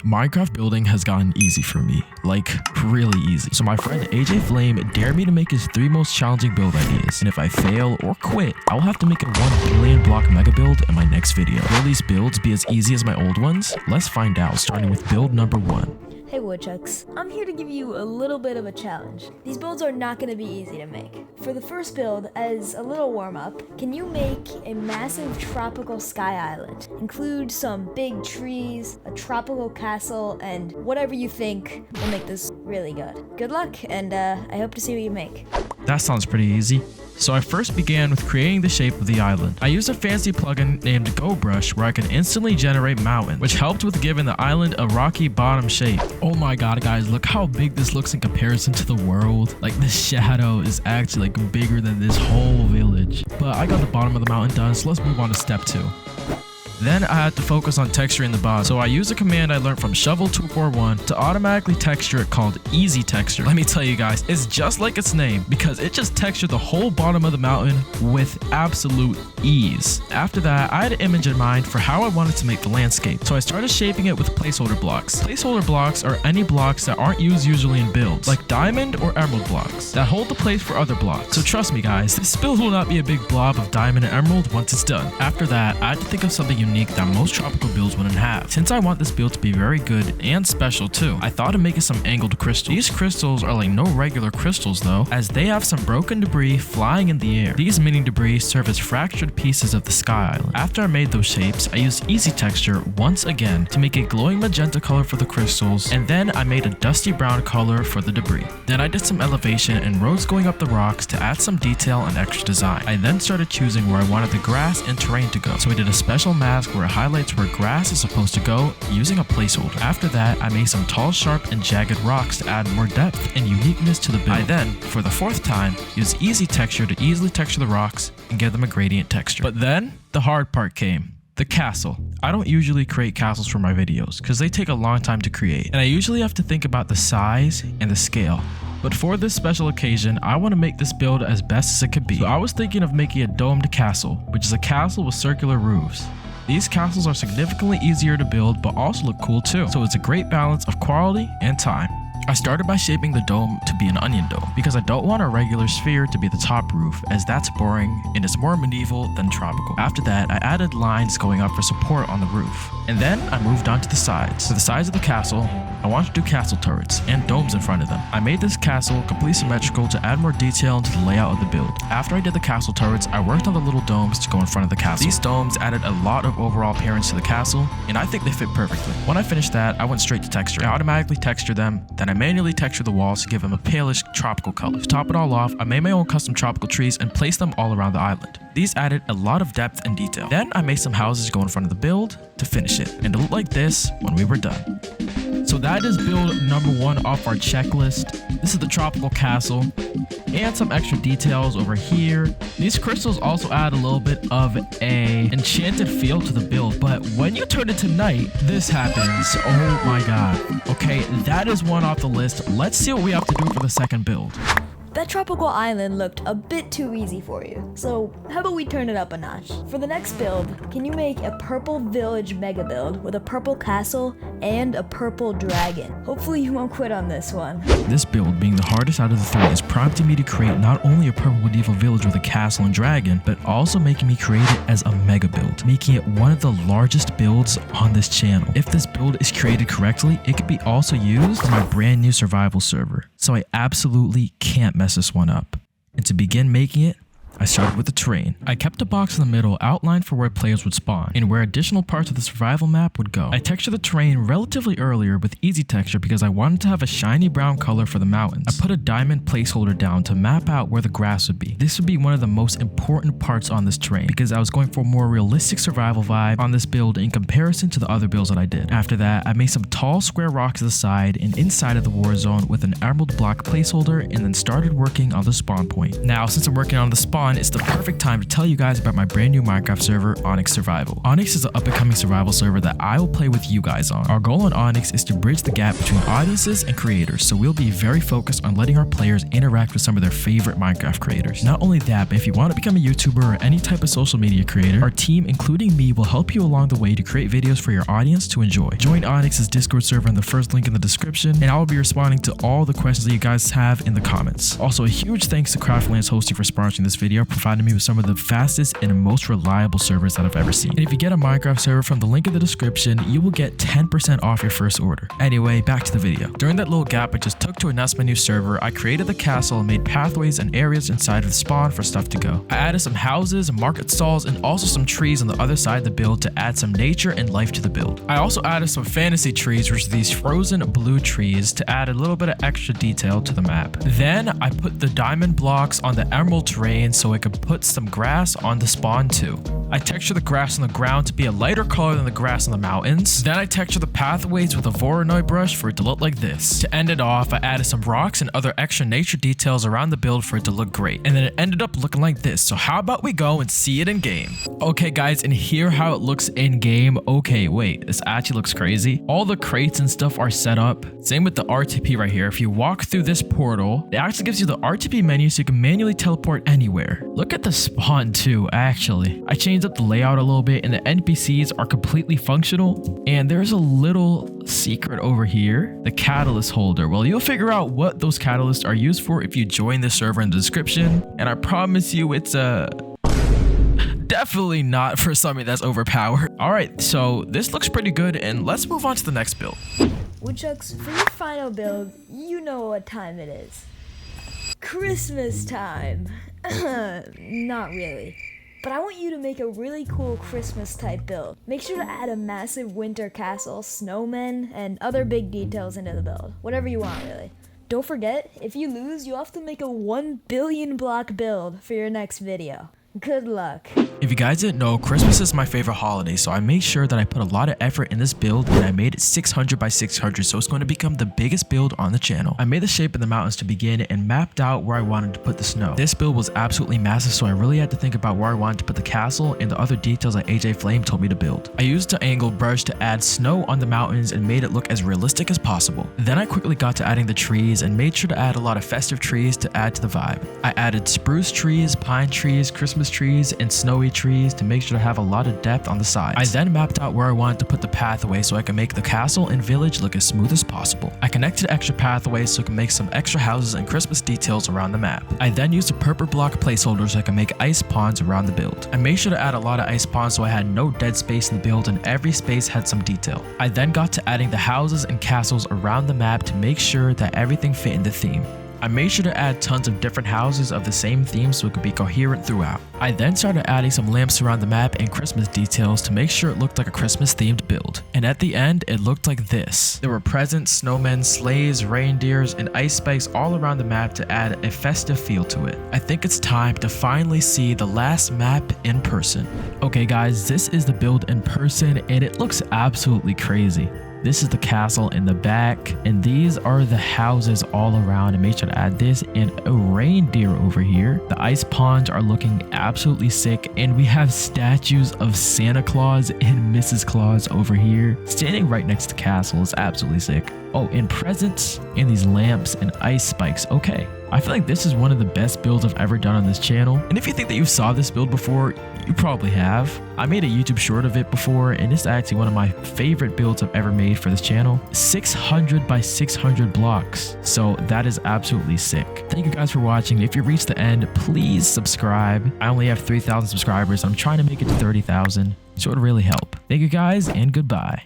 Minecraft building has gotten easy for me, like really easy. So my friend AJ Flame dared me to make his 3 most challenging build ideas, and if I fail or quit, I will have to make a 1 billion block mega build in my next video. Will these builds be as easy as my old ones? Let's find out, starting with build number 1. Hey Woodchucks, I'm here to give you a little bit of a challenge. These builds are not going to be easy to make. For the first build, as a little warm-up, can you make a massive tropical sky island? Include some big trees, a tropical castle, and whatever you think will make this really good. Good luck, and I hope to see what you make. That sounds pretty easy. So I first began with creating the shape of the island. I used a fancy plugin named GoBrush where I could instantly generate mountains, which helped with giving the island a rocky bottom shape. Oh my god guys, look how big this looks in comparison to the world. Like the shadow is actually like bigger than this whole village. But I got the bottom of the mountain done, so let's move on to step 2. Then I had to focus on texturing the bottom, so I used a command I learned from Shovel 241 to automatically texture it called Easy Texture. Let me tell you guys, it's just like its name because it just textured the whole bottom of the mountain with absolute ease. After that, I had an image in mind for how I wanted to make the landscape, so I started shaping it with placeholder blocks. Placeholder blocks are any blocks that aren't used usually in builds, like diamond or emerald blocks, that hold the place for other blocks. So trust me guys, this build will not be a big blob of diamond and emerald once it's done. After that, I had to think of something unique that most tropical builds wouldn't have. Since I want this build to be very good and special too, I thought of making some angled crystals. These crystals are like no regular crystals though, as they have some broken debris flying in the air. These mini debris serve as fractured pieces of the sky island. After I made those shapes, I used Easy Texture once again to make a glowing magenta color for the crystals, and then I made a dusty brown color for the debris. Then I did some elevation and roads going up the rocks to add some detail and extra design. I then started choosing where I wanted the grass and terrain to go, so I did a special mask where it highlights where grass is supposed to go using a placeholder. After that, I made some tall, sharp, and jagged rocks to add more depth and uniqueness to the build. I then, for the 4th time, used Easy Texture to easily texture the rocks and give them a gradient texture. But then, the hard part came. The castle. I don't usually create castles for my videos because they take a long time to create, and I usually have to think about the size and the scale. But for this special occasion, I want to make this build as best as it could be. So I was thinking of making a domed castle, which is a castle with circular roofs. These castles are significantly easier to build but also look cool too, so it's a great balance of quality and time. I started by shaping the dome to be an onion dome because I don't want a regular sphere to be the top roof, as that's boring and it's more medieval than tropical. After that, I added lines going up for support on the roof, and then I moved on to the sides. For the sides of the castle, I wanted to do castle turrets and domes in front of them. I made this castle completely symmetrical to add more detail into the layout of the build. After I did the castle turrets, I worked on the little domes to go in front of the castle. These domes added a lot of overall appearance to the castle, and I think they fit perfectly. When I finished that, I went straight to texture. I automatically textured them, then I manually textured the walls to give them a palish tropical color. To top it all off, I made my own custom tropical trees and placed them all around the island. These added a lot of depth and detail. Then I made some houses go in front of the build to finish it, and it looked like this when we were done. So that is build number 1 off our checklist. This is the tropical castle and some extra details over here. These crystals also add a little bit of a enchanted feel to the build, but when you turn it to night, this happens. Oh my god. Okay, that is 1 off the list. Let's see what we have to do for the second build. That tropical island looked a bit too easy for you, so how about we turn it up a notch? For the next build, can you make a purple village mega build with a purple castle and a purple dragon? Hopefully you won't quit on this one. This build, being the hardest out of the 3, is prompting me to create not only a purple medieval village with a castle and dragon, but also making me create it as a mega build, making it one of the largest builds on this channel. If this build is created correctly, it could be also used for my brand new survival server, so I absolutely can't mess this one up. And to begin making it, I started with the terrain. I kept a box in the middle outlined for where players would spawn and where additional parts of the survival map would go. I textured the terrain relatively earlier with Easy Texture because I wanted to have a shiny brown color for the mountains. I put a diamond placeholder down to map out where the grass would be. This would be one of the most important parts on this terrain because I was going for a more realistic survival vibe on this build in comparison to the other builds that I did. After that, I made some tall square rocks to the side and inside of the war zone with an emerald block placeholder, and then started working on the spawn point. Now, since I'm working on the spawn spawn, it's the perfect time to tell you guys about my brand new Minecraft server, Onyx Survival. Onyx is an up-and-coming survival server that I will play with you guys on. Our goal on Onyx is to bridge the gap between audiences and creators, so we'll be very focused on letting our players interact with some of their favorite Minecraft creators. Not only that, but if you want to become a YouTuber or any type of social media creator, our team, including me, will help you along the way to create videos for your audience to enjoy. Join Onyx's Discord server in the first link in the description, and I will be responding to all the questions that you guys have in the comments. Also, a huge thanks to Craftlands Hosting for sponsoring this video, providing me with some of the fastest and most reliable servers that I've ever seen. And if you get a Minecraft server from the link in the description, you will get 10% off your first order. Anyway, back to the video. During that little gap I just took to announce my new server, I created the castle and made pathways and areas inside of the spawn for stuff to go. I added some houses, market stalls, and also some trees on the other side of the build to add some nature and life to the build. I also added some fantasy trees, which are these frozen blue trees, to add a little bit of extra detail to the map. Then I put the diamond blocks on the emerald terrain so I could put some grass on the spawn too. I texture the grass on the ground to be a lighter color than the grass on the mountains. Then I texture the pathways with a Voronoi brush for it to look like this. To end it off, I added some rocks and other extra nature details around the build for it to look great. And then it ended up looking like this. So how about we go and see it in game? Okay guys, and here how it looks in game. Okay, wait, this actually looks crazy. All the crates and stuff are set up. Same with the RTP right here. If you walk through this portal, it actually gives you the RTP menu so you can manually teleport anywhere. Look at the spawn too, actually. I changed up the layout a little bit and the NPCs are completely functional. And there's a little secret over here, the catalyst holder. Well, you'll figure out what those catalysts are used for if you join the server in the description. And I promise you it's definitely not for something that's overpowered. All right, so this looks pretty good and let's move on to the next build. Woodchucks, for your final build, you know what time it is. Christmas time. Not really. But I want you to make a really cool Christmas type build. Make sure to add a massive winter castle, snowmen, and other big details into the build. Whatever you want, really. Don't forget, if you lose, you'll have to make a 1 billion block build for your next video. Good luck. If you guys didn't know, Christmas is my favorite holiday, so I made sure that I put a lot of effort in this build and I made it 600 by 600, so it's going to become the biggest build on the channel. I made the shape of the mountains to begin and mapped out where I wanted to put the snow. This build was absolutely massive, so I really had to think about where I wanted to put the castle and the other details that AJ Flame told me to build. I used an angled brush to add snow on the mountains and made it look as realistic as possible. Then I quickly got to adding the trees and made sure to add a lot of festive trees to add to the vibe. I added spruce trees, pine trees, Christmas trees, and snowy trees to make sure to have a lot of depth on the sides. I then mapped out where I wanted to put the pathway so I could make the castle and village look as smooth as possible. I connected extra pathways so I could make some extra houses and Christmas details around the map. I then used a purple block placeholder so I could make ice ponds around the build. I made sure to add a lot of ice ponds so I had no dead space in the build and every space had some detail. I then got to adding the houses and castles around the map to make sure that everything fit in the theme. I made sure to add tons of different houses of the same theme so it could be coherent throughout. I then started adding some lamps around the map and Christmas details to make sure it looked like a Christmas themed build. And at the end, it looked like this. There were presents, snowmen, sleighs, reindeers, and ice spikes all around the map to add a festive feel to it. I think it's time to finally see the last map in person. Okay guys, this is the build in person and it looks absolutely crazy. This is the castle in the back, and these are the houses all around. And make sure to add this and a reindeer over here. The ice ponds are looking absolutely sick, and we have statues of Santa Claus and Mrs. Claus over here, standing right next to the castle. Is absolutely sick. Oh, and presents and these lamps and ice spikes. Okay. I feel like this is one of the best builds I've ever done on this channel. And if you think that you saw this build before, you probably have. I made a YouTube short of it before, and it's actually one of my favorite builds I've ever made for this channel. 600 by 600 blocks. So that is absolutely sick. Thank you guys for watching. If you reached the end, please subscribe. I only have 3,000 subscribers. I'm trying to make it to 30,000. So it would really help. Thank you guys, and goodbye.